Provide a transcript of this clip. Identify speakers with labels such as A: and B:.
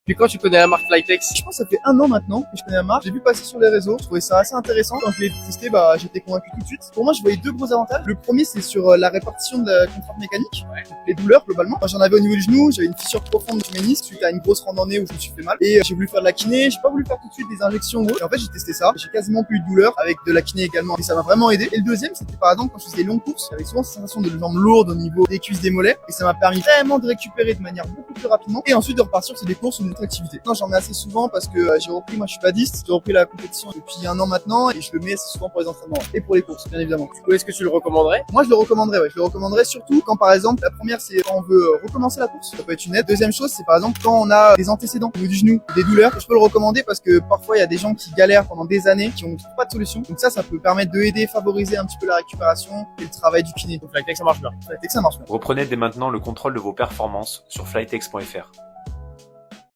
A: Puis quand tu connais la marque Flytex?
B: Je pense que ça fait 1 an maintenant que je connais la marque. J'ai vu passer sur les réseaux. Je trouvais ça assez intéressant. Quand je l'ai testé, j'étais convaincu tout de suite. Pour moi, je voyais 2 gros avantages. Le premier, c'est sur la répartition de la contrainte mécanique. Les douleurs, globalement. Moi, j'en avais au niveau du genou. J'avais une fissure profonde du ménisque suite à une grosse randonnée où je me suis fait mal. Et j'ai voulu faire de la kiné. J'ai pas voulu faire tout de suite des injections ou autre. Et en fait, j'ai testé ça. J'ai quasiment plus eu de douleur avec de la kiné également. Et ça m'a vraiment aidé. Et le deuxième, c'était par exemple quand je faisais des longues courses. J'avais souvent cette sensation de jambes lourdes au niveau des cuisses, des mollets. Et ça m'a permis vraiment de récupérer de manière beaucoup plus rapidement. Et ensuite de repartir sur des courses ou d'autres activités. Non, j'en mets assez souvent parce que j'ai repris, moi je suis badiste. J'ai repris la compétition depuis 1 an maintenant. Et je le mets assez souvent pour les entraînements. Et pour les courses, bien évidemment.
A: Du coup, est-ce que tu le recommanderais?
B: Moi, je le recommanderais, ouais. Je le recommanderais surtout quand, par exemple, la première, c'est quand on veut recommencer la course. Ça peut être une aide. Deuxième chose, c'est par exemple quand on a des antécédents au niveau du genou, des douleurs. Je peux le recommander parce que parfois, il y a des gens qui galèrent pendant des années, qui ont pas de solution. Donc ça peut permettre de aider, favoriser un petit peu la récupération et le travail du kiné.
A: Donc Flytex, ça marche bien.
B: Flytex, ça marche bien.
C: Reprenez dès maintenant le contrôle de vos performances sur flytex.fr.